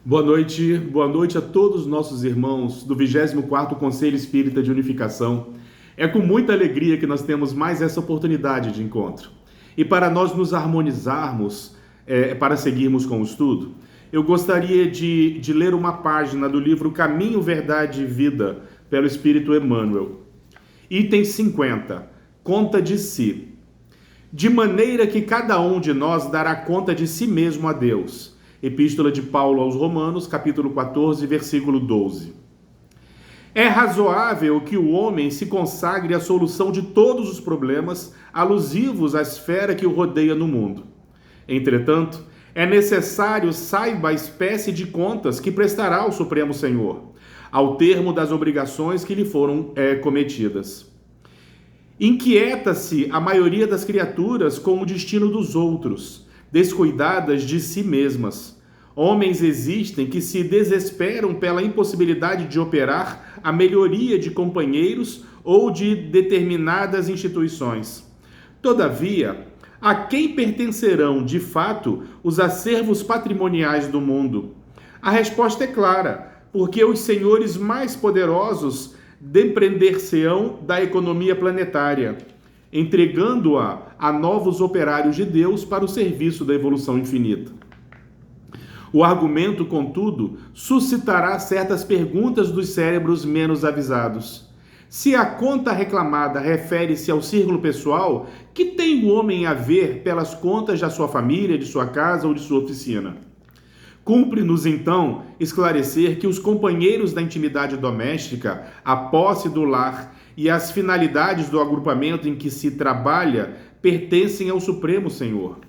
Boa noite a todos os nossos irmãos do 24º Conselho Espírita de Unificação. É com muita alegria que nós temos mais essa oportunidade de encontro. E para nós nos harmonizarmos, para seguirmos com o estudo, eu gostaria de ler uma página do livro Caminho, Verdade e Vida, pelo Espírito Emmanuel. Item 50. Conta de si. De maneira que cada um de nós dará conta de si mesmo a Deus. Epístola de Paulo aos Romanos, capítulo 14, versículo 12. É razoável que o homem se consagre à solução de todos os problemas alusivos à esfera que o rodeia no mundo. Entretanto, é necessário saiba a espécie de contas que prestará ao Supremo Senhor, ao termo das obrigações que lhe foram cometidas. Inquieta-se a maioria das criaturas com o destino dos outros, descuidadas de si mesmas. Homens existem que se desesperam pela impossibilidade de operar a melhoria de companheiros ou de determinadas instituições. Todavia, a quem pertencerão, de fato, os acervos patrimoniais do mundo? A resposta é clara, porque os senhores mais poderosos depreender-se-ão da economia planetária, entregando-a a novos operários de Deus para o serviço da evolução infinita. O argumento, contudo, suscitará certas perguntas dos cérebros menos avisados. Se a conta reclamada refere-se ao círculo pessoal, que tem o homem a ver pelas contas da sua família, de sua casa ou de sua oficina? Cumpre-nos, então, esclarecer que os companheiros da intimidade doméstica, a posse do lar e as finalidades do agrupamento em que se trabalha pertencem ao Supremo Senhor.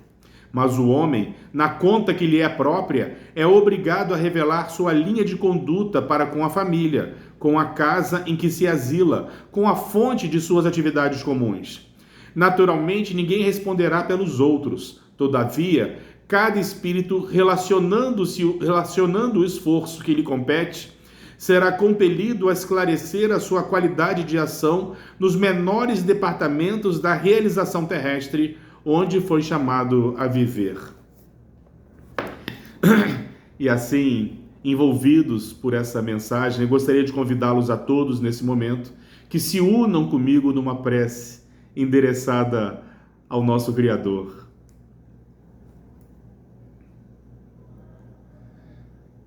Mas o homem, na conta que lhe é própria, é obrigado a revelar sua linha de conduta para com a família, com a casa em que se asila, com a fonte de suas atividades comuns. Naturalmente, ninguém responderá pelos outros. Todavia, cada espírito, relacionando o esforço que lhe compete, será compelido a esclarecer a sua qualidade de ação nos menores departamentos da realização terrestre, onde foi chamado a viver. E assim, envolvidos por essa mensagem, eu gostaria de convidá-los a todos nesse momento que se unam comigo numa prece endereçada ao nosso Criador.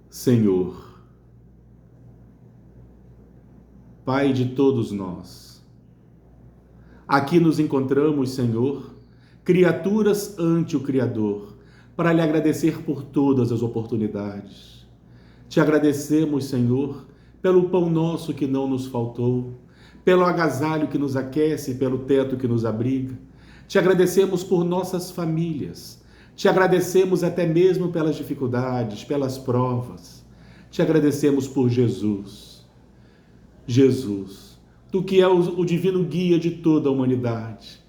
Senhor, Pai de todos nós, aqui nos encontramos, Senhor, criaturas ante o Criador, para lhe agradecer por todas as oportunidades. Te agradecemos, Senhor, pelo pão nosso que não nos faltou, pelo agasalho que nos aquece, pelo teto que nos abriga. Te agradecemos por nossas famílias. Te agradecemos até mesmo pelas dificuldades, pelas provas. Te agradecemos por Jesus. Jesus, tu que é o divino guia de toda a humanidade.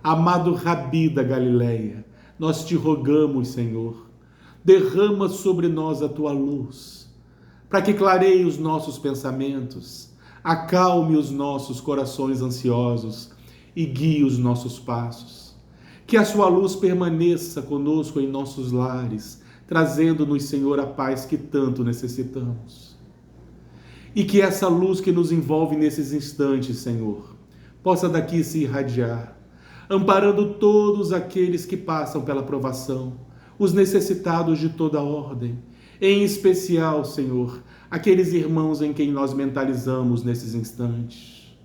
Amado Rabi da Galileia, nós te rogamos, Senhor, derrama sobre nós a tua luz, para que clareie os nossos pensamentos, acalme os nossos corações ansiosos e guie os nossos passos. Que a sua luz permaneça conosco em nossos lares, trazendo-nos, Senhor, a paz que tanto necessitamos. E que essa luz que nos envolve nesses instantes, Senhor, possa daqui se irradiar, amparando todos aqueles que passam pela provação, os necessitados de toda ordem, em especial, Senhor, aqueles irmãos em quem nós mentalizamos nesses instantes,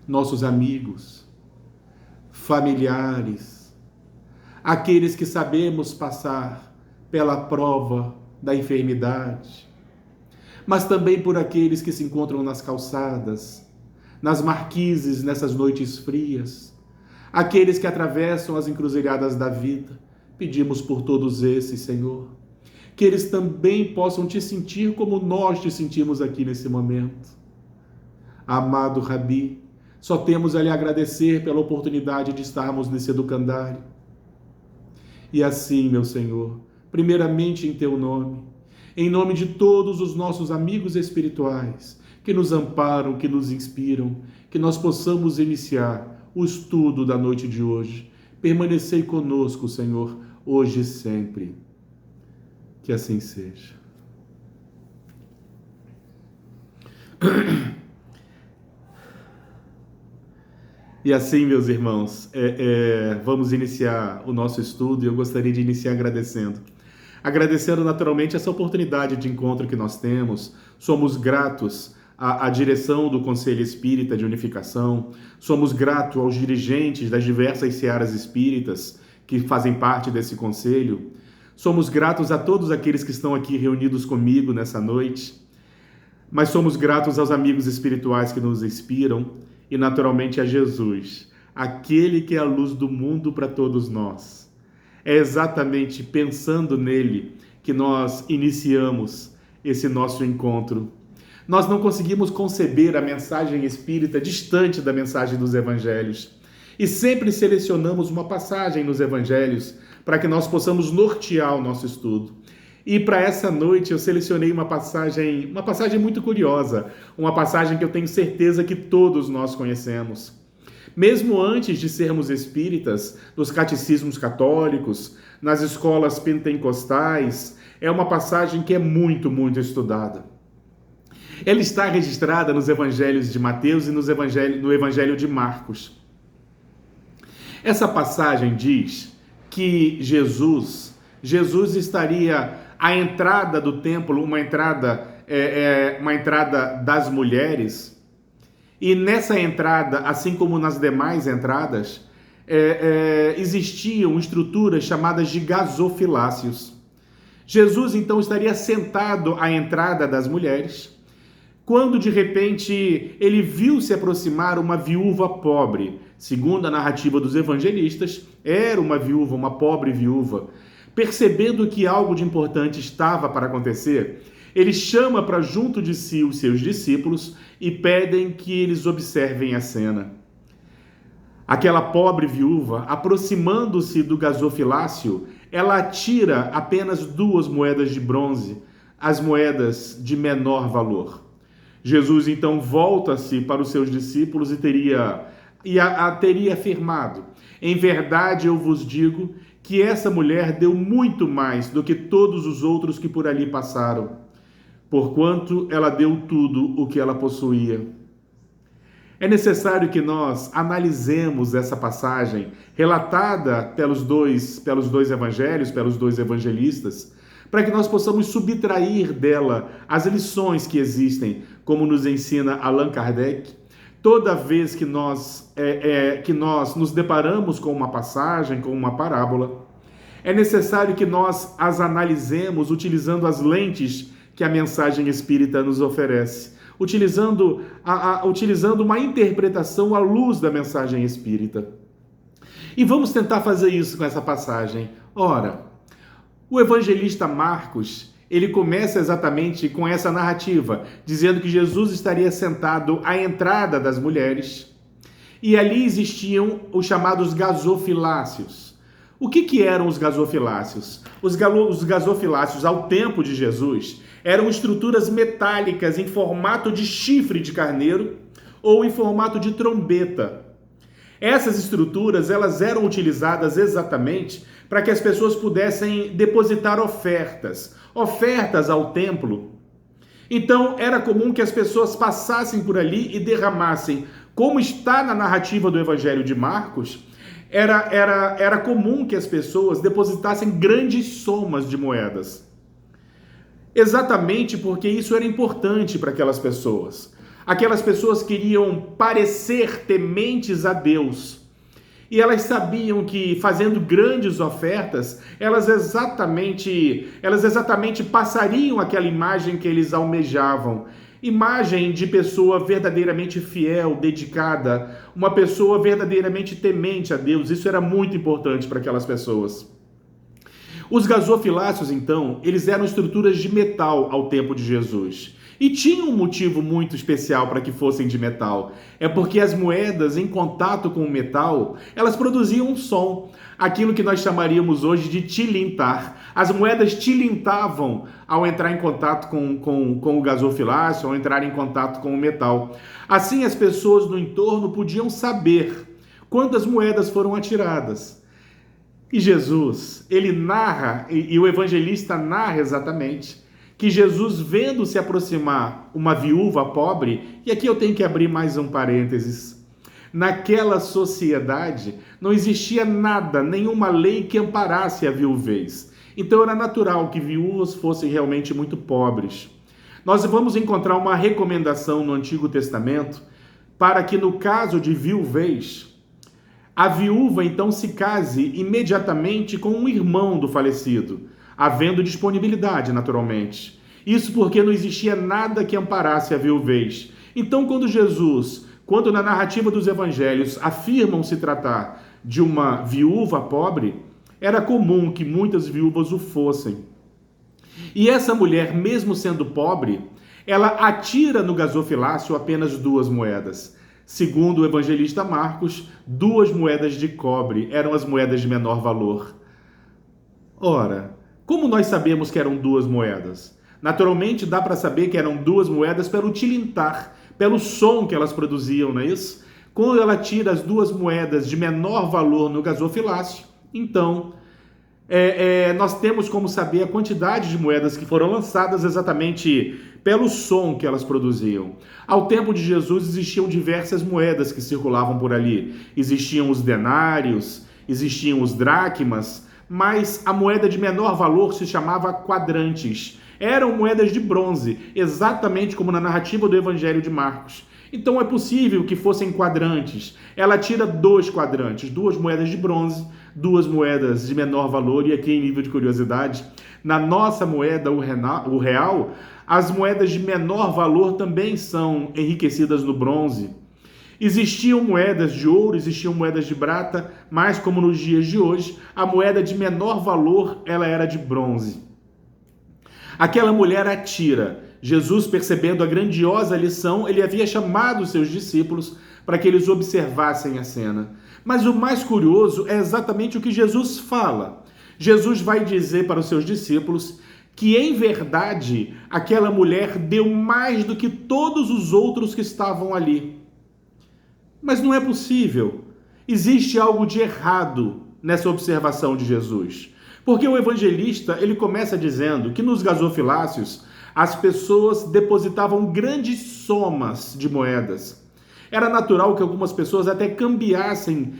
nossos amigos, familiares, aqueles que sabemos passar pela prova da enfermidade, mas também por aqueles que se encontram nas calçadas, nas marquises, nessas noites frias, aqueles que atravessam as encruzilhadas da vida. Pedimos por todos esses, Senhor, que eles também possam te sentir como nós te sentimos aqui nesse momento. Amado Rabi, só temos a lhe agradecer pela oportunidade de estarmos nesse educandário. E assim, meu Senhor, primeiramente em teu nome, em nome de todos os nossos amigos espirituais que nos amparam, que nos inspiram, que nós possamos iniciar o estudo da noite de hoje. Permanecei conosco, Senhor, hoje e sempre. Que assim seja. E assim, meus irmãos, vamos iniciar o nosso estudo e eu gostaria de iniciar agradecendo. Agradecendo naturalmente essa oportunidade de encontro que nós temos. Somos gratos à direção do Conselho Espírita de Unificação, somos gratos aos dirigentes das diversas searas espíritas que fazem parte desse conselho, somos gratos a todos aqueles que estão aqui reunidos comigo nessa noite, mas somos gratos aos amigos espirituais que nos inspiram e naturalmente a Jesus, aquele que é a luz do mundo para todos nós. É exatamente pensando nele que nós iniciamos esse nosso encontro. Nós não conseguimos conceber a mensagem espírita distante da mensagem dos evangelhos. E sempre selecionamos uma passagem nos evangelhos para que nós possamos nortear o nosso estudo. E para essa noite eu selecionei uma passagem muito curiosa, uma passagem que eu tenho certeza que todos nós conhecemos. Mesmo antes de sermos espíritas, nos catecismos católicos, nas escolas pentecostais, é uma passagem que é muito, muito estudada. Ela está registrada nos evangelhos de Mateus e no evangelho de Marcos. Essa passagem diz que Jesus estaria à entrada do templo, uma entrada das mulheres, e nessa entrada, assim como nas demais entradas, existiam estruturas chamadas de gasofiláceos. Jesus então estaria sentado à entrada das mulheres, quando de repente ele viu se aproximar uma viúva pobre. Segundo a narrativa dos evangelistas, era uma pobre viúva. Percebendo que algo de importante estava para acontecer, ele chama para junto de si os seus discípulos e pedem que eles observem a cena. Aquela pobre viúva, aproximando-se do gasofilácio, ela atira apenas 2 moedas de bronze, as moedas de menor valor. Jesus então volta-se para os seus discípulos e teria afirmado: em verdade eu vos digo que essa mulher deu muito mais do que todos os outros que por ali passaram, porquanto ela deu tudo o que ela possuía. É necessário que nós analisemos essa passagem relatada pelos dois evangelhos, pelos 2 evangelistas, para que nós possamos subtrair dela as lições que existem, como nos ensina Allan Kardec. Toda vez que nós nos deparamos com uma passagem, com uma parábola, é necessário que nós as analisemos utilizando as lentes que a mensagem espírita nos oferece, utilizando uma interpretação à luz da mensagem espírita. E vamos tentar fazer isso com essa passagem. Ora, o evangelista Marcos, ele começa exatamente com essa narrativa, dizendo que Jesus estaria sentado à entrada das mulheres e ali existiam os chamados gasofiláceos. O que eram os gasofiláceos? Os gasofiláceos, ao tempo de Jesus, eram estruturas metálicas em formato de chifre de carneiro ou em formato de trombeta. Essas estruturas, elas eram utilizadas exatamente para que as pessoas pudessem depositar ofertas ao templo. Então, era comum que as pessoas passassem por ali e derramassem. Como está na narrativa do Evangelho de Marcos, era comum que as pessoas depositassem grandes somas de moedas. Exatamente porque isso era importante para aquelas pessoas. Aquelas pessoas queriam parecer tementes a Deus. E elas sabiam que fazendo grandes ofertas, elas exatamente passariam aquela imagem que eles almejavam. Imagem de pessoa verdadeiramente fiel, dedicada, uma pessoa verdadeiramente temente a Deus. Isso era muito importante para aquelas pessoas. Os gasofiláceos, então, eles eram estruturas de metal ao tempo de Jesus. E tinha um motivo muito especial para que fossem de metal. É porque as moedas, em contato com o metal, elas produziam um som. Aquilo que nós chamaríamos hoje de tilintar. As moedas tilintavam ao entrar em contato com o gasofilácio, ao entrar em contato com o metal. Assim, as pessoas no entorno podiam saber quantas moedas foram atiradas. E Jesus, ele narra, e o evangelista narra exatamente, que Jesus, vendo se aproximar uma viúva pobre, e aqui eu tenho que abrir mais um parênteses, naquela sociedade não existia nada, nenhuma lei que amparasse a viuvez. Então era natural que viúvas fossem realmente muito pobres. Nós vamos encontrar uma recomendação no Antigo Testamento para que, no caso de viuvez, a viúva então se case imediatamente com um irmão do falecido, havendo disponibilidade, naturalmente. Isso porque não existia nada que amparasse a viuvez. Então, quando na narrativa dos evangelhos afirmam se tratar de uma viúva pobre, era comum que muitas viúvas o fossem. E essa mulher, mesmo sendo pobre, ela atira no gasofilácio apenas 2 moedas. Segundo o evangelista Marcos, 2 moedas de cobre eram as moedas de menor valor. Ora, como nós sabemos que eram 2 moedas? Naturalmente dá para saber que eram 2 moedas pelo tilintar, pelo som que elas produziam, não é isso? Quando ela tira as 2 moedas de menor valor no gasofilácio, então nós temos como saber a quantidade de moedas que foram lançadas exatamente pelo som que elas produziam. Ao tempo de Jesus existiam diversas moedas que circulavam por ali. Existiam os denários, existiam os dracmas, mas a moeda de menor valor se chamava quadrantes. Eram moedas de bronze, exatamente como na narrativa do Evangelho de Marcos. Então é possível que fossem quadrantes. Ela tira 2 quadrantes, 2 moedas de bronze, 2 moedas de menor valor, e aqui em nível de curiosidade, na nossa moeda, o real, as moedas de menor valor também são enriquecidas no bronze. Existiam moedas de ouro, existiam moedas de prata, mas como nos dias de hoje, a moeda de menor valor, ela era de bronze. Aquela mulher atira. Jesus, percebendo a grandiosa lição, ele havia chamado os seus discípulos para que eles observassem a cena. Mas o mais curioso é exatamente o que Jesus fala. Jesus vai dizer para os seus discípulos que, em verdade, aquela mulher deu mais do que todos os outros que estavam ali. Mas não é possível. Existe algo de errado nessa observação de Jesus. Porque o evangelista, ele começa dizendo que nos gasofilácios as pessoas depositavam grandes somas de moedas. Era natural que algumas pessoas até cambiassem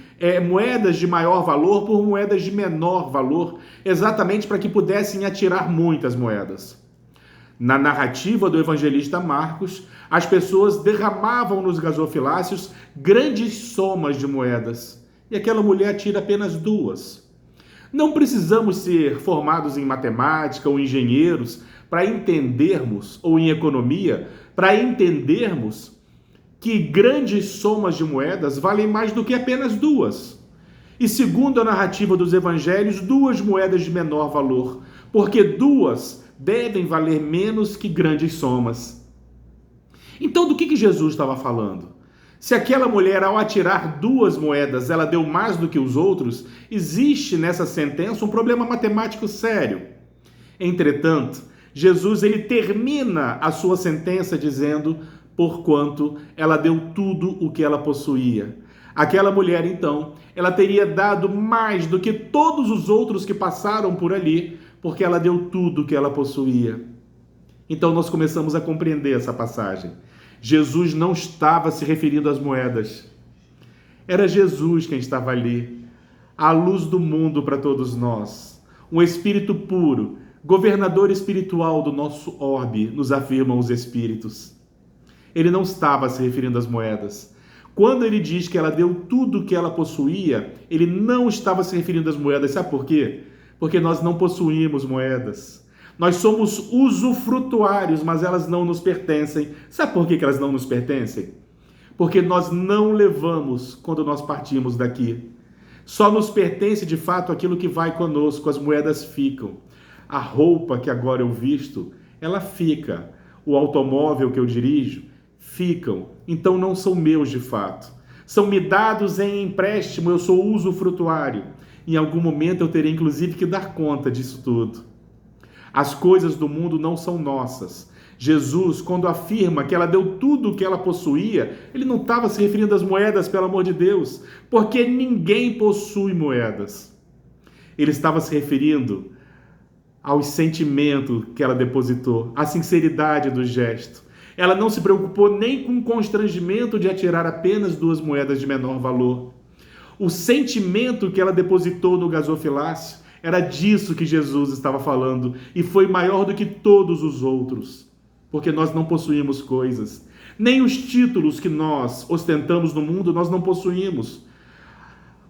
moedas de maior valor por moedas de menor valor, exatamente para que pudessem atirar muitas moedas. Na narrativa do evangelista Marcos, as pessoas derramavam nos gasofilácios grandes somas de moedas, e aquela mulher atira apenas 2. Não precisamos ser formados em matemática ou engenheiros para entendermos, ou em economia, para entendermos que grandes somas de moedas valem mais do que apenas 2. E segundo a narrativa dos evangelhos, 2 moedas de menor valor, porque 2 devem valer menos que grandes somas. Então, do que Jesus estava falando? Se aquela mulher, ao atirar 2 moedas, ela deu mais do que os outros, existe nessa sentença um problema matemático sério. Entretanto, Jesus ele termina a sua sentença dizendo: porquanto ela deu tudo o que ela possuía. Aquela mulher, então, ela teria dado mais do que todos os outros que passaram por ali, porque ela deu tudo o que ela possuía. Então nós começamos a compreender essa passagem. Jesus não estava se referindo às moedas. Era Jesus quem estava ali, a luz do mundo para todos nós, um espírito puro, governador espiritual do nosso orbe, nos afirmam os espíritos. Ele não estava se referindo às moedas. Quando ele diz que ela deu tudo o que ela possuía, ele não estava se referindo às moedas. Sabe por quê? Porque nós não possuímos moedas. Nós somos usufrutuários, mas elas não nos pertencem. Sabe por que elas não nos pertencem? Porque nós não levamos quando nós partimos daqui. Só nos pertence de fato aquilo que vai conosco, as moedas ficam. A roupa que agora eu visto, ela fica. O automóvel que eu dirijo, ficam. Então não são meus de fato. São me dados em empréstimo, eu sou usufrutuário. Em algum momento eu terei inclusive que dar conta disso tudo. As coisas do mundo não são nossas. Jesus, quando afirma que ela deu tudo o que ela possuía, ele não estava se referindo às moedas, pelo amor de Deus, porque ninguém possui moedas. Ele estava se referindo ao sentimento que ela depositou, à sinceridade do gesto. Ela não se preocupou nem com o constrangimento de atirar apenas 2 moedas de menor valor. O sentimento que ela depositou no gasofilácio era disso que Jesus estava falando, e foi maior do que todos os outros, porque nós não possuímos coisas. Nem os títulos que nós ostentamos no mundo nós não possuímos.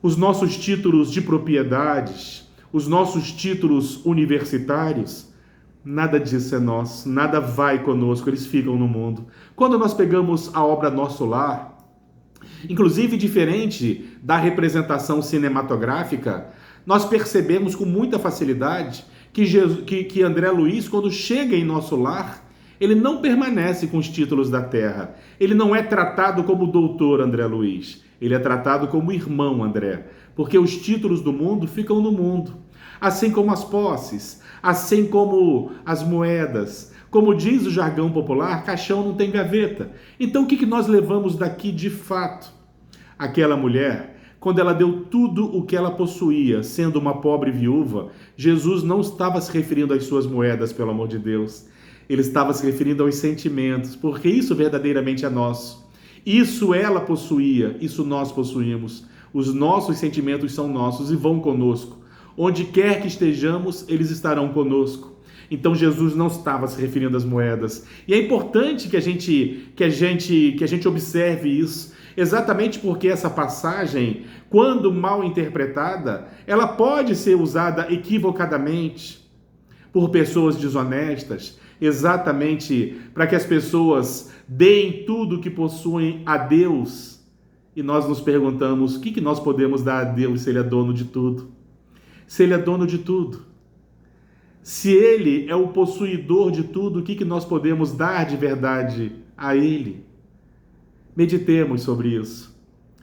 Os nossos títulos de propriedades, os nossos títulos universitários, nada disso é nosso, nada vai conosco, eles ficam no mundo. Quando nós pegamos a obra Nosso Lar, inclusive diferente da representação cinematográfica, nós percebemos com muita facilidade que André Luiz, quando chega em Nosso Lar, ele não permanece com os títulos da terra. Ele não é tratado como doutor André Luiz. Ele é tratado como irmão André, porque os títulos do mundo ficam no mundo, assim como as posses, assim como as moedas. Como diz o jargão popular, caixão não tem gaveta. Então o que nós levamos daqui de fato? Aquela mulher, quando ela deu tudo o que ela possuía, sendo uma pobre viúva, Jesus não estava se referindo às suas moedas, pelo amor de Deus. Ele estava se referindo aos sentimentos, porque isso verdadeiramente é nosso. Isso ela possuía, isso nós possuímos. Os nossos sentimentos são nossos e vão conosco. Onde quer que estejamos, eles estarão conosco. Então Jesus não estava se referindo às moedas. E é importante que a gente observe isso, exatamente porque essa passagem, quando mal interpretada, ela pode ser usada equivocadamente por pessoas desonestas, exatamente para que as pessoas deem tudo o que possuem a Deus. E nós nos perguntamos, o que nós podemos dar a Deus se Ele é dono de tudo? Se Ele é dono de tudo. Se Ele é o possuidor de tudo, o que nós podemos dar de verdade a Ele? Meditemos sobre isso.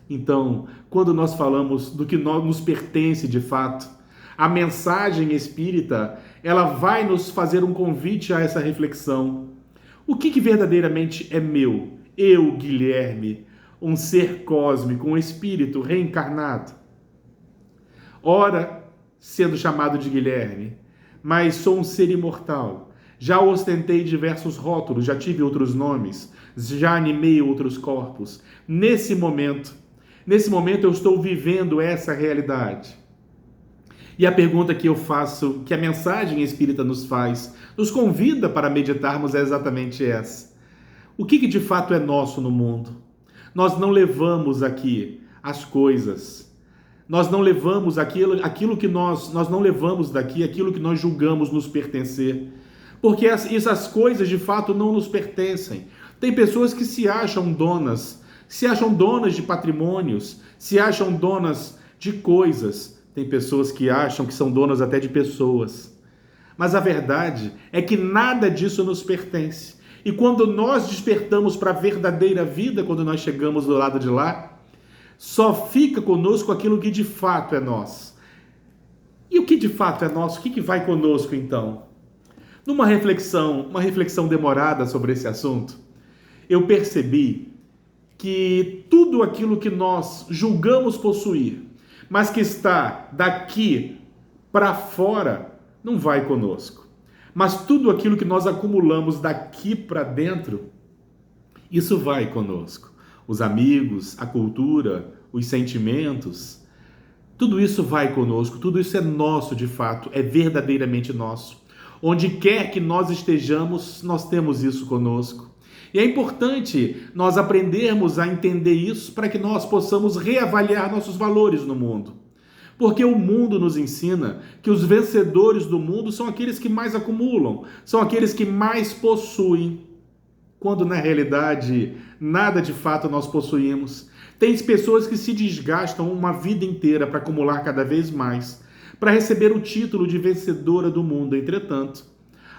Então, quando nós falamos do que nos pertence de fato, a mensagem espírita, ela vai nos fazer um convite a essa reflexão. O que verdadeiramente é meu? Eu, Guilherme, um ser cósmico, um espírito reencarnado. Ora, sendo chamado de Guilherme, mas sou um ser imortal. Já ostentei diversos rótulos, já tive outros nomes, já animei outros corpos. Nesse momento eu estou vivendo essa realidade. E a pergunta que eu faço, que a mensagem espírita nos faz, nos convida para meditarmos é exatamente essa. O que de fato é nosso no mundo? Nós não levamos aqui as coisas. Nós não levamos aquilo que nós não levamos daqui, aquilo que nós julgamos nos pertencer. Porque essas coisas de fato não nos pertencem. Tem pessoas que se acham donas de patrimônios, se acham donas de coisas. Tem pessoas que acham que são donas até de pessoas. Mas a verdade é que nada disso nos pertence. E quando nós despertamos para a verdadeira vida, quando nós chegamos do lado de lá, só fica conosco aquilo que de fato é nosso. E o que de fato é nosso? O que vai conosco então? Numa reflexão demorada sobre esse assunto, eu percebi que tudo aquilo que nós julgamos possuir, mas que está daqui para fora, não vai conosco. Mas tudo aquilo que nós acumulamos daqui para dentro, isso vai conosco. Os amigos, a cultura, os sentimentos, tudo isso vai conosco, tudo isso é nosso de fato, é verdadeiramente nosso. Onde quer que nós estejamos, nós temos isso conosco. E é importante nós aprendermos a entender isso para que nós possamos reavaliar nossos valores no mundo. Porque o mundo nos ensina que os vencedores do mundo são aqueles que mais acumulam, são aqueles que mais possuem, quando na realidade nada de fato nós possuímos. Tem pessoas que se desgastam uma vida inteira para acumular cada vez mais, para receber o título de vencedora do mundo. Entretanto,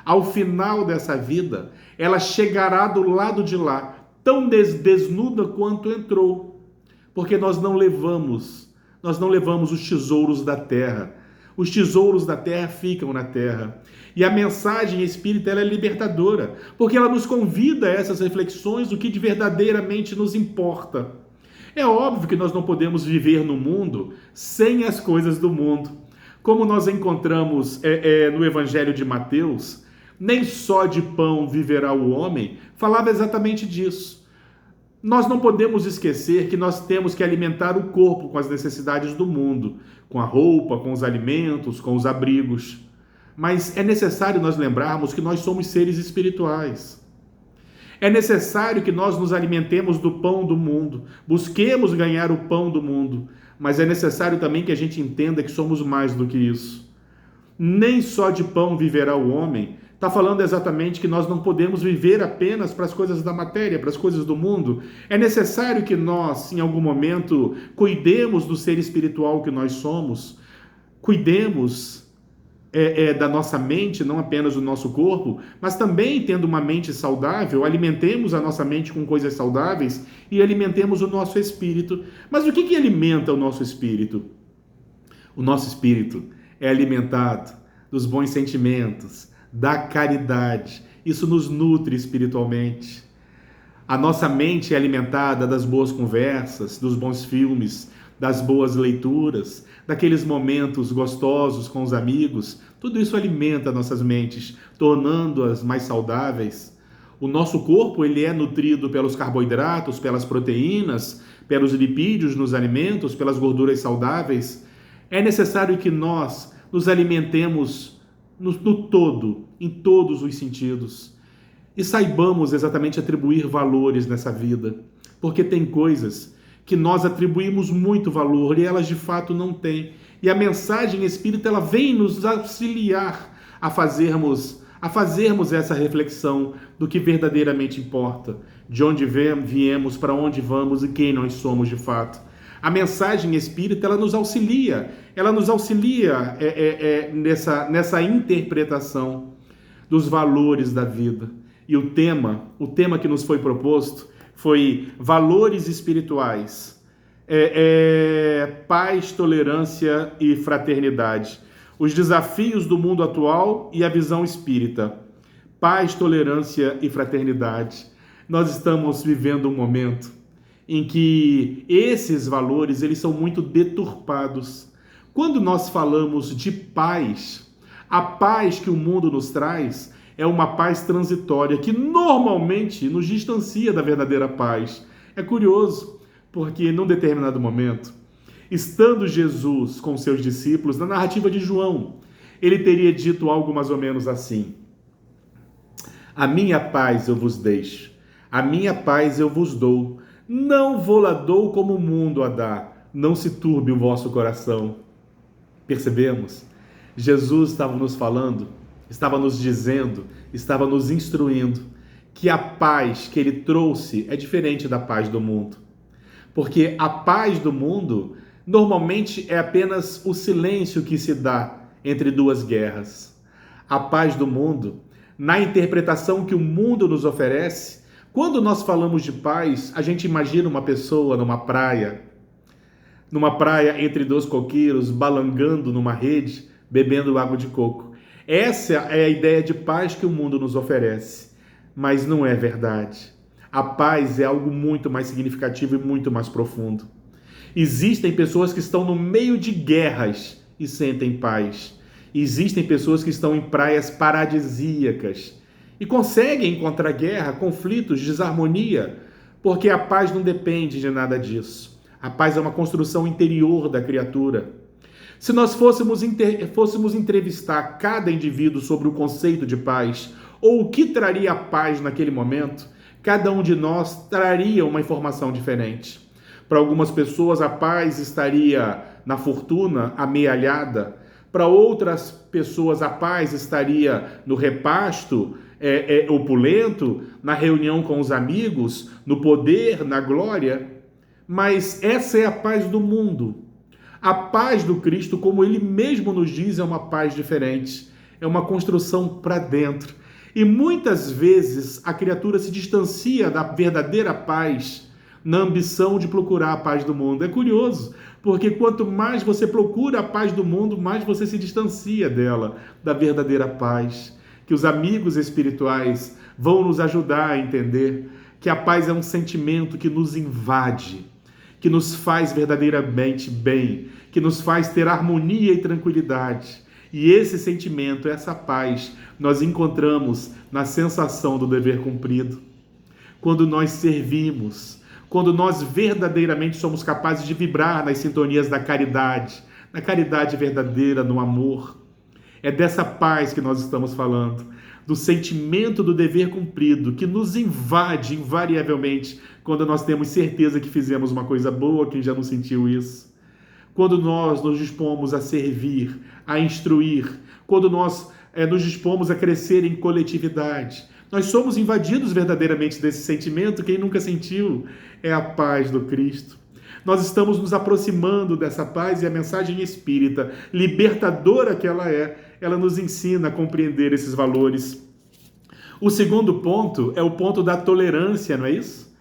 ao final dessa vida, ela chegará do lado de lá, tão desnuda quanto entrou, porque nós não levamos os tesouros da terra. Os tesouros da terra ficam na terra. E a mensagem espírita ela é libertadora, porque ela nos convida a essas reflexões do que verdadeiramente nos importa. É óbvio que nós não podemos viver no mundo sem as coisas do mundo, Como nós encontramos no Evangelho de Mateus, nem só de pão viverá o homem, falava exatamente disso. Nós não podemos esquecer que nós temos que alimentar o corpo com as necessidades do mundo, com a roupa, com os alimentos, com os abrigos. Mas é necessário nós lembrarmos que nós somos seres espirituais. É necessário que nós nos alimentemos do pão do mundo, busquemos ganhar o pão do mundo, mas é necessário também que a gente entenda que somos mais do que isso. Nem só de pão viverá o homem, está falando exatamente que nós não podemos viver apenas para as coisas da matéria, para as coisas do mundo. É necessário que nós, em algum momento, cuidemos do ser espiritual que nós somos, cuidemos da nossa mente, não apenas do nosso corpo, mas também tendo uma mente saudável, alimentemos a nossa mente com coisas saudáveis e alimentemos o nosso espírito. Mas o que alimenta o nosso espírito? O nosso espírito é alimentado dos bons sentimentos, da caridade. Isso nos nutre espiritualmente. A nossa mente é alimentada das boas conversas, dos bons filmes, das boas leituras, daqueles momentos gostosos com os amigos. Tudo isso alimenta nossas mentes, tornando-as mais saudáveis. O nosso corpo ele é nutrido pelos carboidratos, pelas proteínas, pelos lipídios nos alimentos, pelas gorduras saudáveis. É necessário que nós nos alimentemos no todo, em todos os sentidos. E saibamos exatamente atribuir valores nessa vida. Porque tem coisas que nós atribuímos muito valor e elas de fato não têm. E a mensagem espírita ela vem nos auxiliar a fazermos essa reflexão do que verdadeiramente importa, de onde viemos, para onde vamos e quem nós somos de fato. A mensagem espírita ela nos auxilia nessa interpretação dos valores da vida. E o tema que nos foi proposto foi valores espirituais, paz, tolerância e fraternidade. Os desafios do mundo atual e a visão espírita. Paz, tolerância e fraternidade. Nós estamos vivendo um momento em que esses valores eles são muito deturpados. Quando nós falamos de paz, a paz que o mundo nos traz é uma paz transitória que normalmente nos distancia da verdadeira paz. É curioso, porque num determinado momento, estando Jesus com seus discípulos, na narrativa de João, ele teria dito algo mais ou menos assim: a minha paz eu vos deixo, a minha paz eu vos dou, não vou-la dou como o mundo a dá, não se turbe o vosso coração. Percebemos? Jesus estava nos falando, estava nos dizendo, estava nos instruindo que a paz que ele trouxe é diferente da paz do mundo. Porque a paz do mundo normalmente é apenas o silêncio que se dá entre duas guerras. A paz do mundo, na interpretação que o mundo nos oferece, quando nós falamos de paz, a gente imagina uma pessoa numa praia entre dois coqueiros, balangando numa rede, bebendo água de coco. Essa é a ideia de paz que o mundo nos oferece, mas não é verdade. A paz é algo muito mais significativo e muito mais profundo. Existem pessoas que estão no meio de guerras e sentem paz. Existem pessoas que estão em praias paradisíacas e conseguem encontrar guerra, conflitos, desarmonia, porque a paz não depende de nada disso. A paz é uma construção interior da criatura. Se nós fôssemos entrevistar cada indivíduo sobre o conceito de paz, ou o que traria a paz naquele momento, cada um de nós traria uma informação diferente. Para algumas pessoas, a paz estaria na fortuna amealhada. Para outras pessoas, a paz estaria no repasto opulento, na reunião com os amigos, no poder, na glória. Mas essa é a paz do mundo. A paz do Cristo, como ele mesmo nos diz, é uma paz diferente. É uma construção para dentro. E muitas vezes a criatura se distancia da verdadeira paz na ambição de procurar a paz do mundo. É curioso, porque quanto mais você procura a paz do mundo, mais você se distancia dela, da verdadeira paz. Que os amigos espirituais vão nos ajudar a entender que a paz é um sentimento que nos invade, que nos faz verdadeiramente bem, que nos faz ter harmonia e tranquilidade. E esse sentimento, essa paz, nós encontramos na sensação do dever cumprido. Quando nós servimos, quando nós verdadeiramente somos capazes de vibrar nas sintonias da caridade, na caridade verdadeira, no amor. É dessa paz que nós estamos falando, do sentimento do dever cumprido, que nos invade invariavelmente quando nós temos certeza que fizemos uma coisa boa. Quem já não sentiu isso? Quando nós nos dispomos a servir, a instruir, quando nós nos dispomos a crescer em coletividade. Nós somos invadidos verdadeiramente desse sentimento. Quem nunca sentiu? É a paz do Cristo. Nós estamos nos aproximando dessa paz, e a mensagem espírita, libertadora que ela nos ensina a compreender esses valores. O segundo ponto é o ponto da tolerância, não é isso?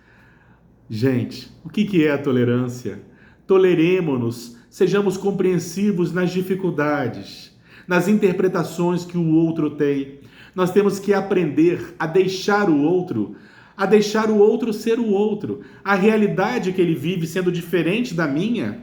Gente, o que é a tolerância? Toleremo-nos, sejamos compreensivos nas dificuldades, nas interpretações que o outro tem. Nós temos que aprender a deixar o outro ser o outro. A realidade que ele vive sendo diferente da minha,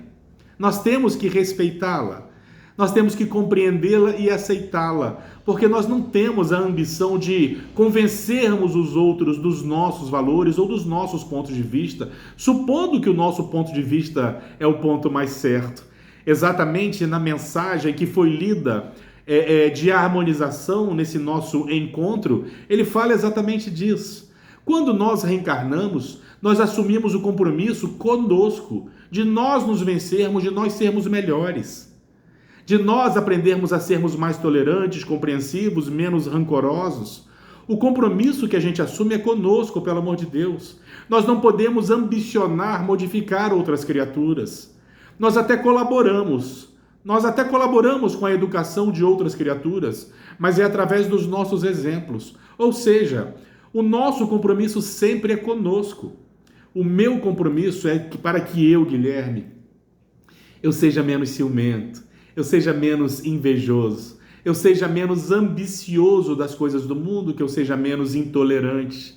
nós temos que respeitá-la. Nós temos que compreendê-la e aceitá-la, porque nós não temos a ambição de convencermos os outros dos nossos valores ou dos nossos pontos de vista, supondo que o nosso ponto de vista é o ponto mais certo. Exatamente na mensagem que foi lida de harmonização nesse nosso encontro, ele fala exatamente disso. Quando nós reencarnamos, nós assumimos o compromisso conosco de nós nos vencermos, de nós sermos melhores, de nós aprendermos a sermos mais tolerantes, compreensivos, menos rancorosos. O compromisso que a gente assume é conosco, pelo amor de Deus. Nós não podemos ambicionar modificar outras criaturas. Nós até colaboramos com a educação de outras criaturas, mas é através dos nossos exemplos. Ou seja, o nosso compromisso sempre é conosco. O meu compromisso é para que eu, Guilherme, eu seja menos ciumento, eu seja menos invejoso, eu seja menos ambicioso das coisas do mundo, que eu seja menos intolerante.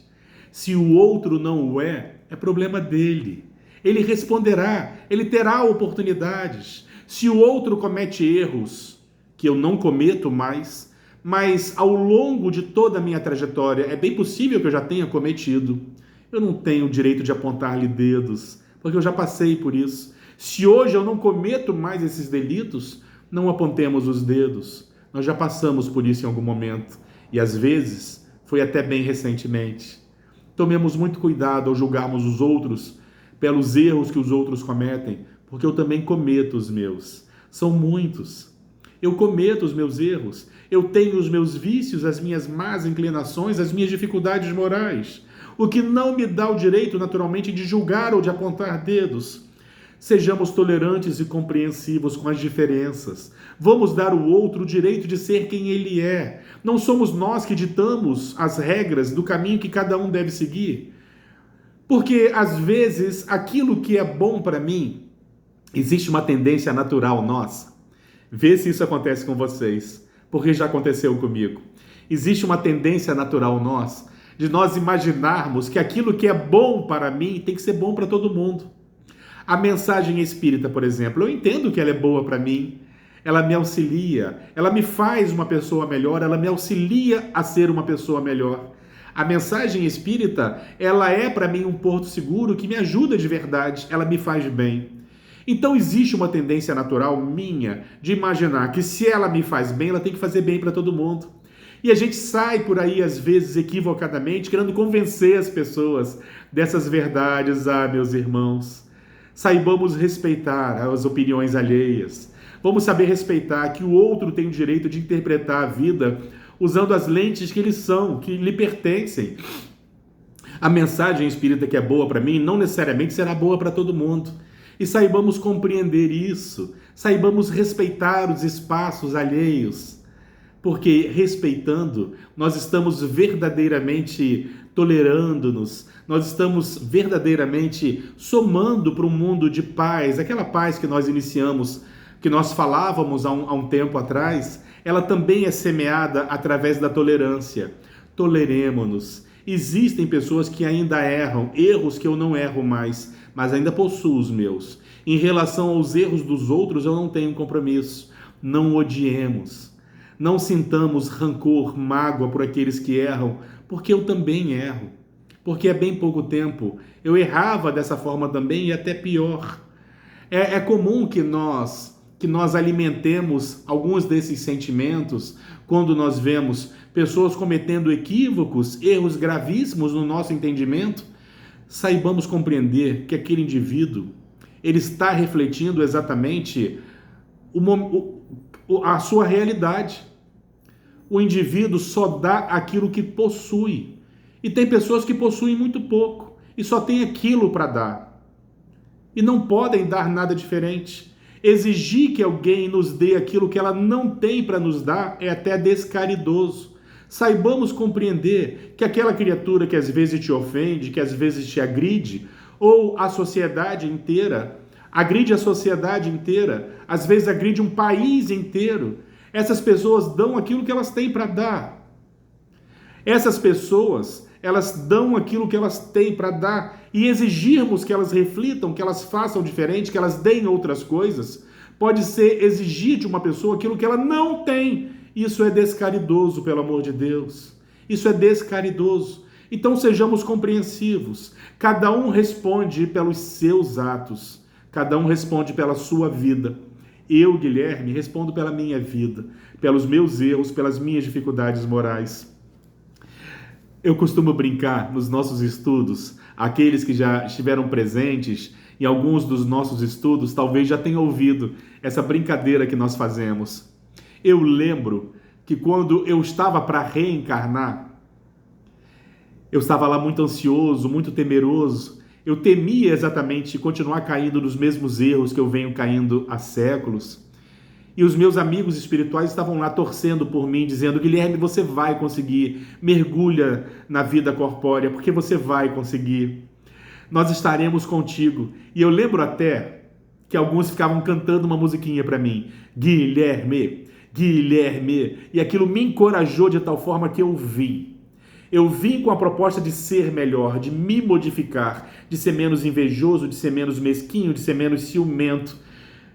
Se o outro não o é problema dele. Ele responderá, ele terá oportunidades. Se o outro comete erros que eu não cometo mais, mas ao longo de toda a minha trajetória é bem possível que eu já tenha cometido, eu não tenho o direito de apontar-lhe dedos, porque eu já passei por isso. Se hoje eu não cometo mais esses delitos, não apontemos os dedos. Nós já passamos por isso em algum momento, e às vezes foi até bem recentemente. Tomemos muito cuidado ao julgarmos os outros pelos erros que os outros cometem, porque eu também cometo os meus. São muitos. Eu cometo os meus erros. Eu tenho os meus vícios, as minhas más inclinações, as minhas dificuldades morais. O que não me dá o direito, naturalmente, de julgar ou de apontar dedos. Sejamos tolerantes e compreensivos com as diferenças. Vamos dar ao outro o direito de ser quem ele é. Não somos nós que ditamos as regras do caminho que cada um deve seguir. Porque, às vezes, aquilo que é bom para mim, existe uma tendência natural nossa. Vê se isso acontece com vocês, porque já aconteceu comigo. Existe uma tendência natural nossa de nós imaginarmos que aquilo que é bom para mim tem que ser bom para todo mundo. A mensagem espírita, por exemplo, eu entendo que ela é boa para mim, ela me auxilia, ela me faz uma pessoa melhor, ela me auxilia a ser uma pessoa melhor. A mensagem espírita, ela é para mim um porto seguro que me ajuda de verdade, ela me faz bem. Então existe uma tendência natural minha de imaginar que se ela me faz bem, ela tem que fazer bem para todo mundo. E a gente sai por aí, às vezes, equivocadamente, querendo convencer as pessoas dessas verdades. Meus irmãos, saibamos respeitar as opiniões alheias. Vamos saber respeitar que o outro tem o direito de interpretar a vida usando as lentes que que lhe pertencem. A mensagem espírita que é boa para mim não necessariamente será boa para todo mundo. E saibamos compreender isso, saibamos respeitar os espaços alheios, porque respeitando, nós estamos verdadeiramente tolerando-nos, nós estamos verdadeiramente somando para um mundo de paz, aquela paz que nós iniciamos, que nós falávamos há um tempo atrás, ela também é semeada através da tolerância. Toleremo-nos Existem pessoas que ainda erram, erros que eu não erro mais, mas ainda possuo os meus. Em relação aos erros dos outros, eu não tenho compromisso. Não odiemos. Não sintamos rancor, mágoa por aqueles que erram, porque eu também erro. Porque há bem pouco tempo eu errava dessa forma também e até pior. É comum que nós alimentemos alguns desses sentimentos quando nós vemos pessoas cometendo equívocos, erros gravíssimos no nosso entendimento. Saibamos compreender que aquele indivíduo ele está refletindo exatamente a sua realidade. O indivíduo só dá aquilo que possui. E tem pessoas que possuem muito pouco e só tem aquilo para dar. E não podem dar nada diferente. Exigir que alguém nos dê aquilo que ela não tem para nos dar é até descaridoso. Saibamos compreender que aquela criatura que às vezes te ofende, que às vezes te agride, ou a sociedade inteira, agride a sociedade inteira, às vezes agride um país inteiro. Essas pessoas dão aquilo que elas têm para dar. Essas pessoas, elas dão aquilo que elas têm para dar. E exigirmos que elas reflitam, que elas façam diferente, que elas deem outras coisas, pode ser exigir de uma pessoa aquilo que ela não tem. Isso é descaridoso, pelo amor de Deus. Isso é descaridoso. Então sejamos compreensivos. Cada um responde pelos seus atos. Cada um responde pela sua vida. Eu, Guilherme, respondo pela minha vida, pelos meus erros, pelas minhas dificuldades morais. Eu costumo brincar nos nossos estudos, aqueles que já estiveram presentes em alguns dos nossos estudos, talvez já tenham ouvido essa brincadeira que nós fazemos. Eu lembro que quando eu estava para reencarnar, eu estava lá muito ansioso, muito temeroso. Eu temia exatamente continuar caindo nos mesmos erros que eu venho caindo há séculos. E os meus amigos espirituais estavam lá torcendo por mim, dizendo: Guilherme, você vai conseguir. Mergulha na vida corpórea, porque você vai conseguir. Nós estaremos contigo. E eu lembro até que alguns ficavam cantando uma musiquinha para mim. Guilherme, Guilherme. E aquilo me encorajou de tal forma que eu vim. Eu vim com a proposta de ser melhor, de me modificar, de ser menos invejoso, de ser menos mesquinho, de ser menos ciumento,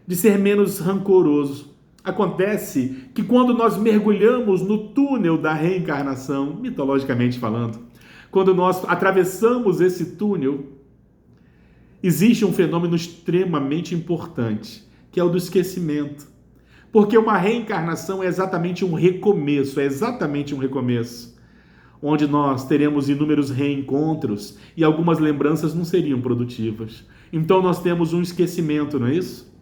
de ser menos rancoroso. Acontece que quando nós mergulhamos no túnel da reencarnação, mitologicamente falando, quando nós atravessamos esse túnel, existe um fenômeno extremamente importante, que é o do esquecimento. Porque uma reencarnação é exatamente um recomeço, onde nós teremos inúmeros reencontros e algumas lembranças não seriam produtivas. Então nós temos um esquecimento, não é isso?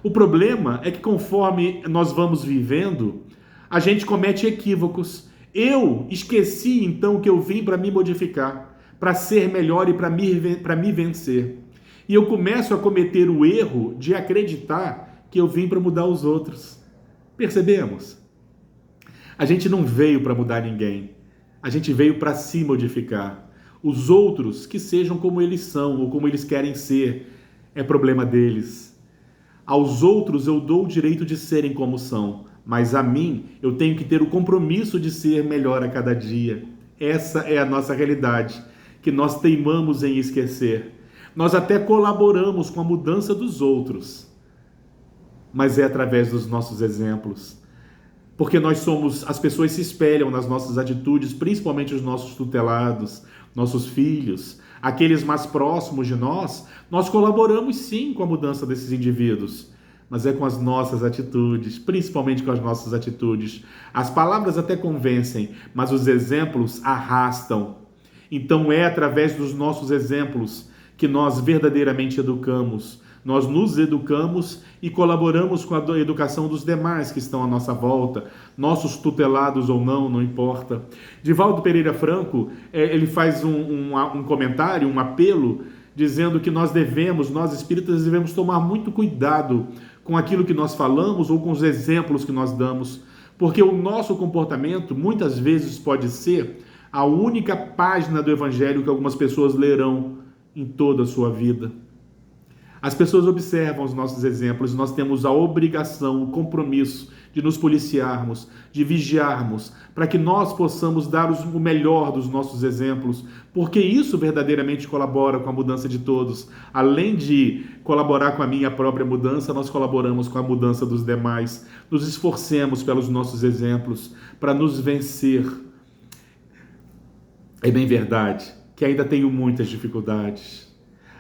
O problema é que conforme nós vamos vivendo, a gente comete equívocos. Eu esqueci então que eu vim para me modificar, para ser melhor e para me vencer. E eu começo a cometer o erro de acreditar que eu vim para mudar os outros. Percebemos? A gente não veio para mudar ninguém. A gente veio para se modificar. Os outros, que sejam como eles são ou como eles querem ser, é problema deles. Aos outros eu dou o direito de serem como são, mas a mim eu tenho que ter o compromisso de ser melhor a cada dia. Essa é a nossa realidade, que nós teimamos em esquecer. Nós até colaboramos com a mudança dos outros, mas é através dos nossos exemplos. Porque as pessoas se espelham nas nossas atitudes, principalmente os nossos tutelados, nossos filhos, aqueles mais próximos de nós colaboramos sim com a mudança desses indivíduos, mas é com as nossas atitudes, principalmente com as nossas atitudes. As palavras até convencem, mas os exemplos arrastam. Então é através dos nossos exemplos que nós verdadeiramente educamos. Nós nos educamos e colaboramos com a educação dos demais que estão à nossa volta, nossos tutelados ou não, não importa. Divaldo Pereira Franco, ele faz um comentário, um apelo, dizendo que nós espíritas, devemos tomar muito cuidado com aquilo que nós falamos ou com os exemplos que nós damos, porque o nosso comportamento muitas vezes pode ser a única página do Evangelho que algumas pessoas lerão em toda a sua vida. As pessoas observam os nossos exemplos, nós temos a obrigação, o compromisso de nos policiarmos, de vigiarmos, para que nós possamos dar o melhor dos nossos exemplos, porque isso verdadeiramente colabora com a mudança de todos. Além de colaborar com a minha própria mudança, nós colaboramos com a mudança dos demais. Nos esforcemos pelos nossos exemplos para nos vencer. É bem verdade que ainda tenho muitas dificuldades,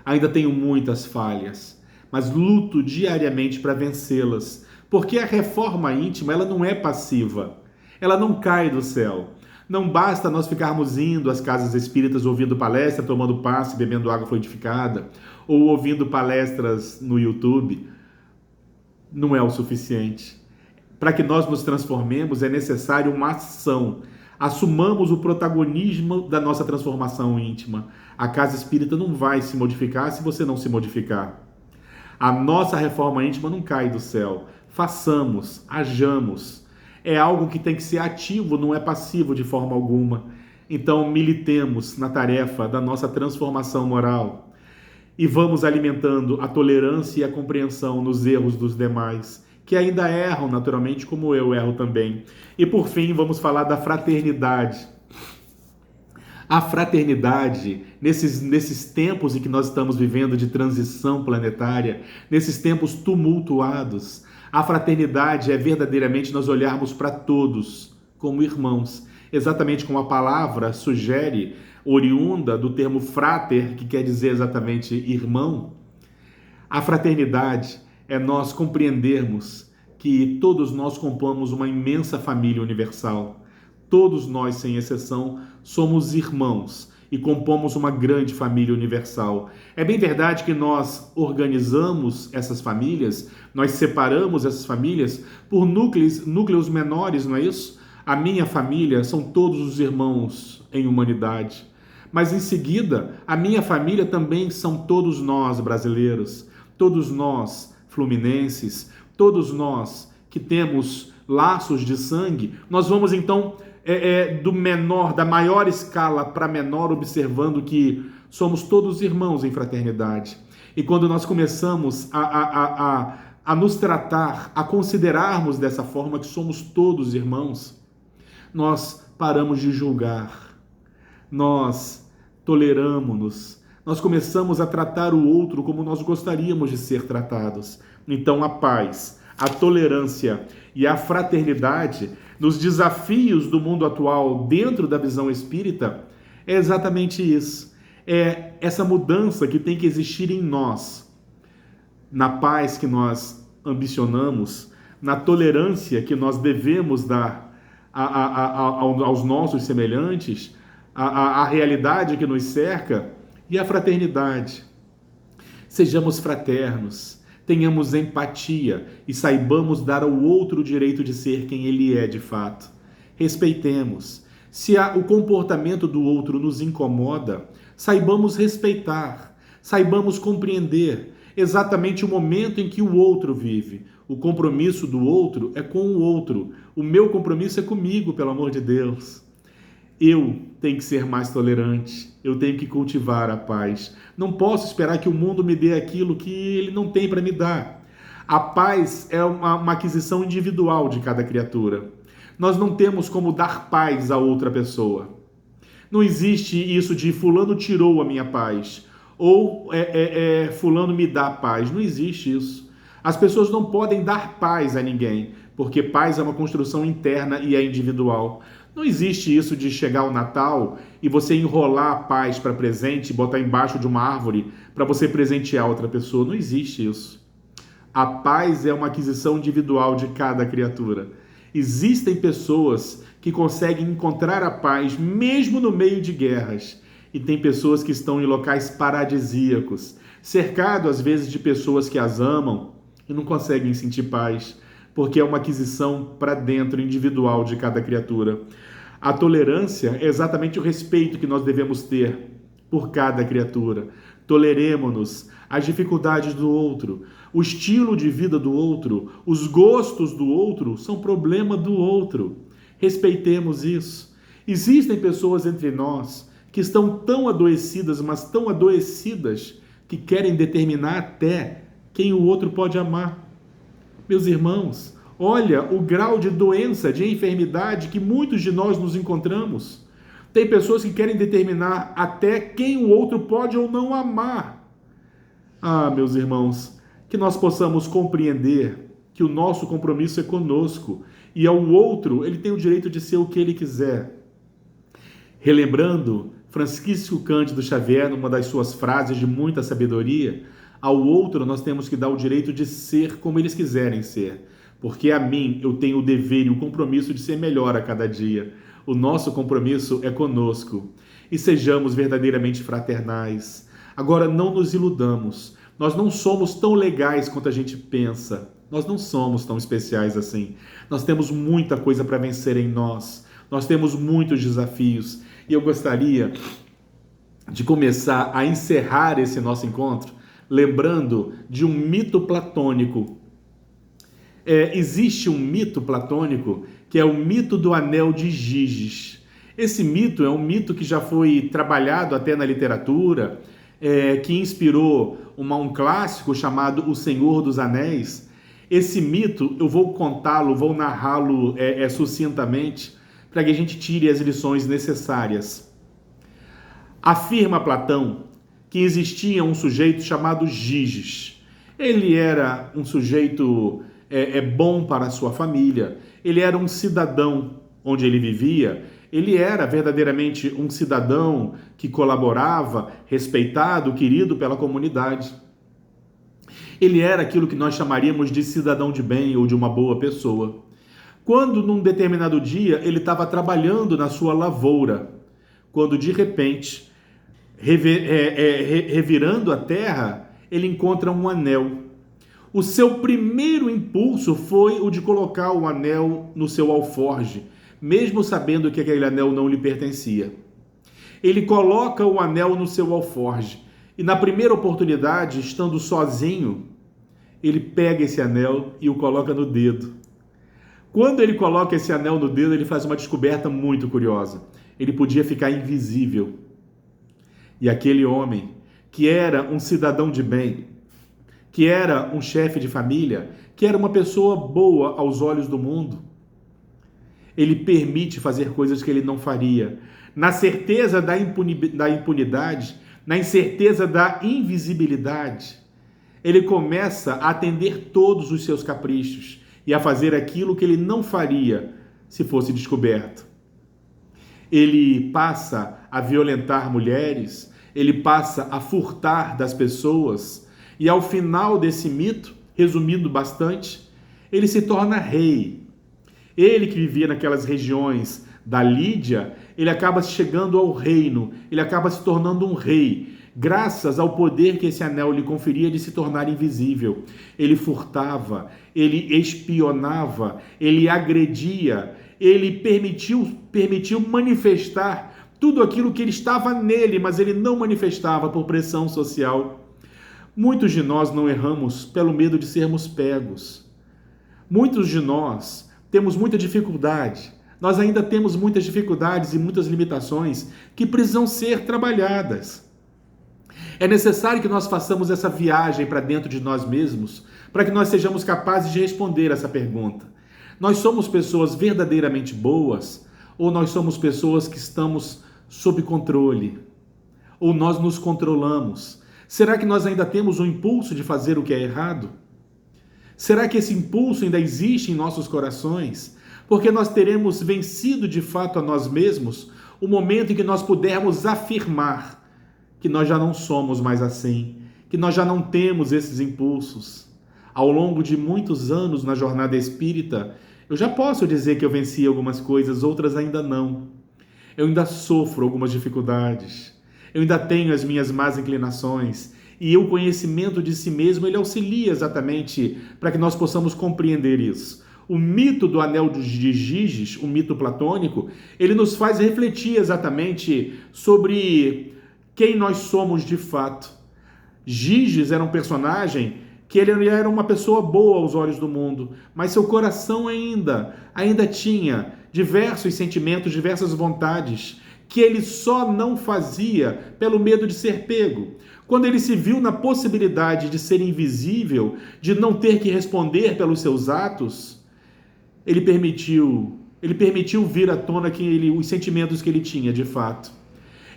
ainda tenho muitas falhas, mas luto diariamente para vencê-las, porque a reforma íntima ela não é passiva, ela não cai do céu. Não basta nós ficarmos indo às casas espíritas ouvindo palestra, tomando passe, bebendo água fluidificada, ou ouvindo palestras no YouTube. Não é o suficiente. Para que nós nos transformemos é necessário uma ação. Assumamos o protagonismo da nossa transformação íntima. A casa espírita não vai se modificar se você não se modificar. A nossa reforma íntima não cai do céu. Façamos, hajamos. É algo que tem que ser ativo, não é passivo de forma alguma. Então, militemos na tarefa da nossa transformação moral e vamos alimentando a tolerância e a compreensão nos erros dos demais, que ainda erram naturalmente, como eu erro também. E por fim, vamos falar da fraternidade. A fraternidade, nesses tempos em que nós estamos vivendo de transição planetária, nesses tempos tumultuados, a fraternidade é verdadeiramente nós olharmos para todos como irmãos, exatamente como a palavra sugere, oriunda do termo frater, que quer dizer exatamente irmão. A fraternidade é nós compreendermos que todos nós compomos uma imensa família universal. Todos nós, sem exceção, somos irmãos e compomos uma grande família universal. É bem verdade que nós organizamos essas famílias, nós separamos essas famílias por núcleos menores, não é isso? A minha família são todos os irmãos em humanidade. Mas em seguida, a minha família também são todos nós brasileiros, todos nós fluminenses, todos nós que temos laços de sangue. Nós vamos então da maior escala para menor, observando que somos todos irmãos em fraternidade. E quando nós começamos a nos tratar, a considerarmos dessa forma que somos todos irmãos, nós paramos de julgar, nós toleramos-nos, nós começamos a tratar o outro como nós gostaríamos de ser tratados. Então a paz, a tolerância e a fraternidade nos desafios do mundo atual dentro da visão espírita é exatamente isso. É essa mudança que tem que existir em nós, na paz que nós ambicionamos, na tolerância que nós devemos dar aos nossos semelhantes, a realidade que nos cerca e a fraternidade. Sejamos fraternos, tenhamos empatia e saibamos dar ao outro o direito de ser quem ele é de fato. Respeitemos. Se o comportamento do outro nos incomoda, saibamos respeitar, saibamos compreender exatamente o momento em que o outro vive. O compromisso do outro é com o outro. O meu compromisso é comigo, pelo amor de Deus. Eu tenho que ser mais tolerante, eu tenho que cultivar a paz. Não posso esperar que o mundo me dê aquilo que ele não tem para me dar. A paz é uma aquisição individual de cada criatura. Nós não temos como dar paz a outra pessoa. Não existe isso de fulano tirou a minha paz, ou fulano me dá paz. Não existe isso. As pessoas não podem dar paz a ninguém, porque paz é uma construção interna e é individual. Não existe isso de chegar o Natal e você enrolar a paz para presente e botar embaixo de uma árvore para você presentear outra pessoa. Não existe isso. A paz é uma aquisição individual de cada criatura. Existem pessoas que conseguem encontrar a paz mesmo no meio de guerras. E tem pessoas que estão em locais paradisíacos, cercado às vezes de pessoas que as amam e não conseguem sentir paz, porque é uma aquisição para dentro, individual de cada criatura. A tolerância é exatamente o respeito que nós devemos ter por cada criatura. Toleremo-nos as dificuldades do outro, o estilo de vida do outro, os gostos do outro são problema do outro. Respeitemos isso. Existem pessoas entre nós que estão tão adoecidas, mas tão adoecidas, que querem determinar até quem o outro pode amar. Meus irmãos, olha o grau de doença, de enfermidade que muitos de nós nos encontramos. Tem pessoas que querem determinar até quem o outro pode ou não amar. Ah, meus irmãos, que nós possamos compreender que o nosso compromisso é conosco e ao outro ele tem o direito de ser o que ele quiser. Relembrando Francisco Cândido Xavier, numa das suas frases de muita sabedoria, ao outro nós temos que dar o direito de ser como eles quiserem ser, porque a mim eu tenho o dever e o compromisso de ser melhor a cada dia. O nosso compromisso é conosco. E sejamos verdadeiramente fraternais. Agora, não nos iludamos. Nós não somos tão legais quanto a gente pensa. Nós não somos tão especiais assim. Nós temos muita coisa para vencer em nós. Nós temos muitos desafios. E eu gostaria de começar a encerrar esse nosso encontro lembrando de um mito platônico. Existe um mito platônico que é o mito do anel de Giges. Esse mito é um mito que já foi trabalhado até na literatura, que inspirou um clássico chamado O Senhor dos Anéis. Esse mito eu vou contá-lo, vou narrá-lo sucintamente, para que a gente tire as lições necessárias. Afirma Platão que existia um sujeito chamado Giges. Ele era um sujeito bom para a sua família, ele era um cidadão onde ele vivia, ele era verdadeiramente um cidadão que colaborava, respeitado, querido pela comunidade. Ele era aquilo que nós chamaríamos de cidadão de bem ou de uma boa pessoa. Quando, num determinado dia, ele estava trabalhando na sua lavoura, quando, de repente, revirando a terra, ele encontra um anel. O seu primeiro impulso foi o de colocar o anel no seu alforje, mesmo sabendo que aquele anel não lhe pertencia. Ele coloca o anel no seu alforje e, na primeira oportunidade, estando sozinho, ele pega esse anel e o coloca no dedo. Quando ele coloca esse anel no dedo, ele faz uma descoberta muito curiosa. Ele podia ficar invisível. E aquele homem, que era um cidadão de bem, que era um chefe de família, que era uma pessoa boa aos olhos do mundo, ele permite fazer coisas que ele não faria, na certeza da impunidade, na incerteza da invisibilidade. Ele começa a atender todos os seus caprichos e a fazer aquilo que ele não faria se fosse descoberto. Ele passa a violentar mulheres, ele passa a furtar das pessoas, e ao final desse mito, resumindo bastante, ele se torna rei. Ele que vivia naquelas regiões da Lídia, ele acaba chegando ao reino, ele acaba se tornando um rei, graças ao poder que esse anel lhe conferia de se tornar invisível. Ele furtava, ele espionava, ele agredia, ele permitiu manifestar tudo aquilo que ele estava nele, mas ele não manifestava por pressão social. Muitos de nós não erramos pelo medo de sermos pegos. Muitos de nós temos muita dificuldade. Nós ainda temos muitas dificuldades e muitas limitações que precisam ser trabalhadas. É necessário que nós façamos essa viagem para dentro de nós mesmos, para que nós sejamos capazes de responder essa pergunta. Nós somos pessoas verdadeiramente boas ou nós somos pessoas que estamos sob controle? Ou nós nos controlamos? Será que nós ainda temos o impulso de fazer o que é errado? Será que esse impulso ainda existe em nossos corações? Porque nós teremos vencido de fato a nós mesmos o momento em que nós pudermos afirmar que nós já não somos mais assim, que nós já não temos esses impulsos. Ao longo de muitos anos na jornada espírita, eu já posso dizer que eu venci algumas coisas, outras ainda não. Eu ainda sofro algumas dificuldades. Eu ainda tenho as minhas más inclinações e o conhecimento de si mesmo, ele auxilia exatamente para que nós possamos compreender isso. O mito do anel de Giges, o mito platônico, ele nos faz refletir exatamente sobre quem nós somos de fato. Giges era um personagem que ele era uma pessoa boa aos olhos do mundo, mas seu coração ainda tinha diversos sentimentos, diversas vontades, que ele só não fazia pelo medo de ser pego. Quando ele se viu na possibilidade de ser invisível, de não ter que responder pelos seus atos, ele permitiu vir à tona os sentimentos que ele tinha de fato.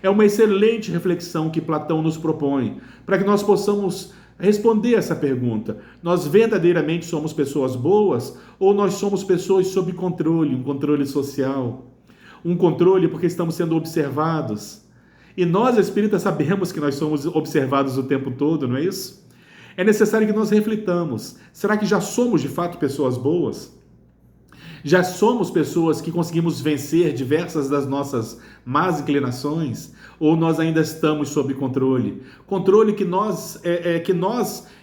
É uma excelente reflexão que Platão nos propõe, para que nós possamos responder essa pergunta. Nós verdadeiramente somos pessoas boas ou nós somos pessoas sob controle, um controle social? Um controle porque estamos sendo observados. E nós, espíritas, sabemos que nós somos observados o tempo todo, não é isso? É necessário que nós reflitamos. Será que já somos de fato pessoas boas? Já somos pessoas que conseguimos vencer diversas das nossas más inclinações? Ou nós ainda estamos sob controle? Controle que nós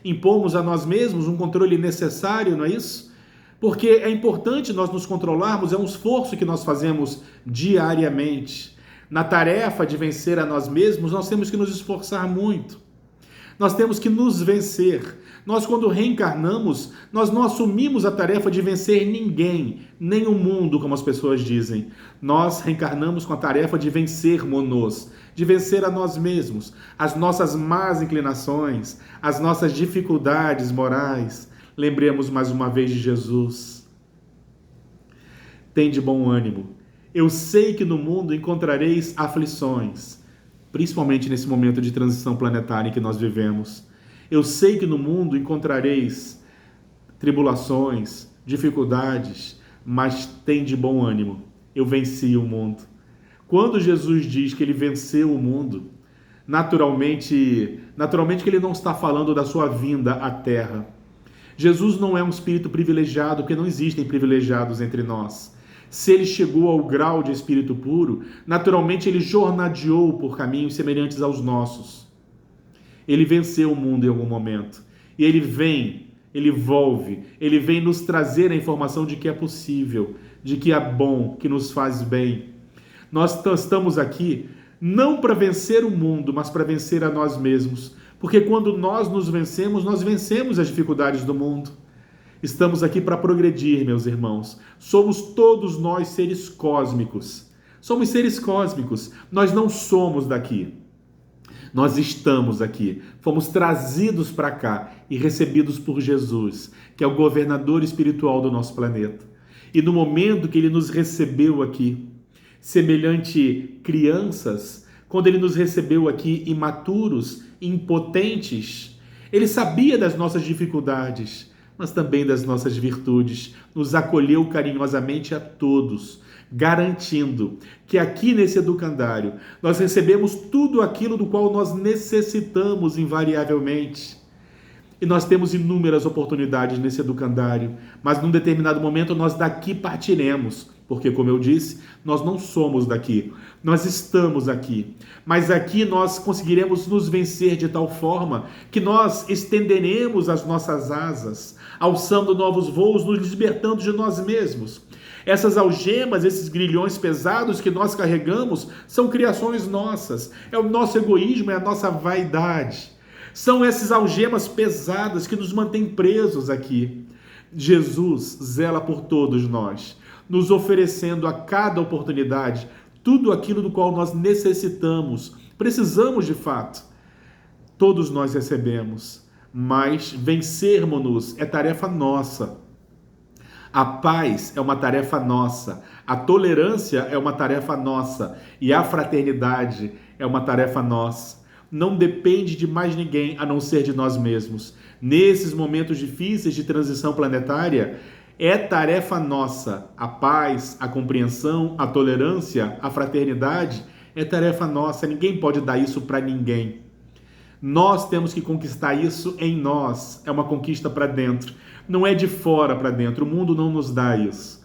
impomos a nós mesmos, um controle necessário, não é isso? Porque é importante nós nos controlarmos, é um esforço que nós fazemos diariamente. Na tarefa de vencer a nós mesmos, nós temos que nos esforçar muito. Nós temos que nos vencer. Nós, quando reencarnamos, nós não assumimos a tarefa de vencer ninguém, nem o mundo, como as pessoas dizem. Nós reencarnamos com a tarefa de vencermos-nos, de vencer a nós mesmos, as nossas más inclinações, as nossas dificuldades morais. Lembremos mais uma vez de Jesus. Tende bom ânimo. Eu sei que no mundo encontrareis aflições, principalmente nesse momento de transição planetária em que nós vivemos. Eu sei que no mundo encontrareis tribulações, dificuldades, mas tende bom ânimo. Eu venci o mundo. Quando Jesus diz que ele venceu o mundo, naturalmente que ele não está falando da sua vinda à Terra. Jesus não é um espírito privilegiado, porque não existem privilegiados entre nós. Se ele chegou ao grau de espírito puro, naturalmente ele jornadeou por caminhos semelhantes aos nossos. Ele venceu o mundo em algum momento. E ele vem nos trazer a informação de que é possível, de que é bom, que nos faz bem. Nós estamos aqui não para vencer o mundo, mas para vencer a nós mesmos. Porque quando nós nos vencemos, nós vencemos as dificuldades do mundo. Estamos aqui para progredir, meus irmãos. Somos todos nós seres cósmicos. Somos seres cósmicos. Nós não somos daqui. Nós estamos aqui. Fomos trazidos para cá e recebidos por Jesus, que é o governador espiritual do nosso planeta. E no momento que ele nos recebeu aqui, semelhante crianças, quando ele nos recebeu aqui imaturos, impotentes, ele sabia das nossas dificuldades, mas também das nossas virtudes. Nos acolheu carinhosamente a todos, garantindo que aqui nesse educandário nós recebemos tudo aquilo do qual nós necessitamos invariavelmente. E nós temos inúmeras oportunidades nesse educandário, mas num determinado momento nós daqui partiremos, porque, como eu disse, nós não somos daqui, nós estamos aqui. Mas aqui nós conseguiremos nos vencer de tal forma que nós estenderemos as nossas asas, alçando novos voos, nos libertando de nós mesmos. Essas algemas, esses grilhões pesados que nós carregamos, são criações nossas. É o nosso egoísmo, é a nossa vaidade. São essas algemas pesadas que nos mantêm presos aqui. Jesus zela por todos nós, nos oferecendo a cada oportunidade tudo aquilo do qual nós necessitamos, precisamos de fato. Todos nós recebemos, mas vencermos-nos é tarefa nossa. A paz é uma tarefa nossa, a tolerância é uma tarefa nossa e a fraternidade é uma tarefa nossa. Não depende de mais ninguém a não ser de nós mesmos. Nesses momentos difíceis de transição planetária, é tarefa nossa. A paz, a compreensão, a tolerância, a fraternidade é tarefa nossa. Ninguém pode dar isso para ninguém. Nós temos que conquistar isso em nós. É uma conquista para dentro. Não é de fora para dentro. O mundo não nos dá isso.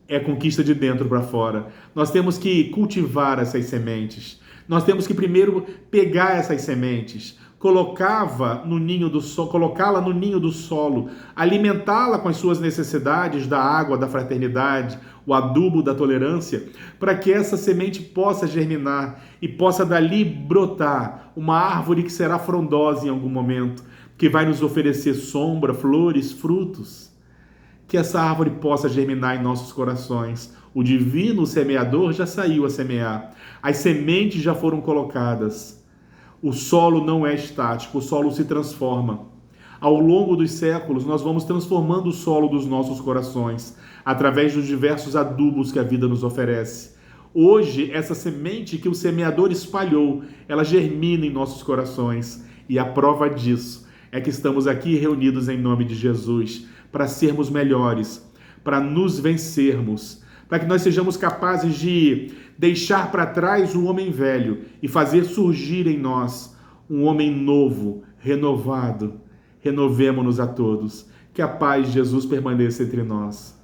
É conquista de dentro para fora. Nós temos que cultivar essas sementes. Nós temos que primeiro pegar essas sementes, colocá-la no ninho do solo, alimentá-la com as suas necessidades da água, da fraternidade, o adubo da tolerância, para que essa semente possa germinar e possa dali brotar uma árvore que será frondosa em algum momento, que vai nos oferecer sombra, flores, frutos. Que essa árvore possa germinar em nossos corações. O divino semeador já saiu a semear. As sementes já foram colocadas. O solo não é estático, o solo se transforma. Ao longo dos séculos, nós vamos transformando o solo dos nossos corações, através dos diversos adubos que a vida nos oferece. Hoje, essa semente que o semeador espalhou, ela germina em nossos corações. E a prova disso é que estamos aqui reunidos em nome de Jesus, para sermos melhores, para nos vencermos, para que nós sejamos capazes de deixar para trás o homem velho e fazer surgir em nós um homem novo, renovado. Renovemo-nos a todos. Que a paz de Jesus permaneça entre nós.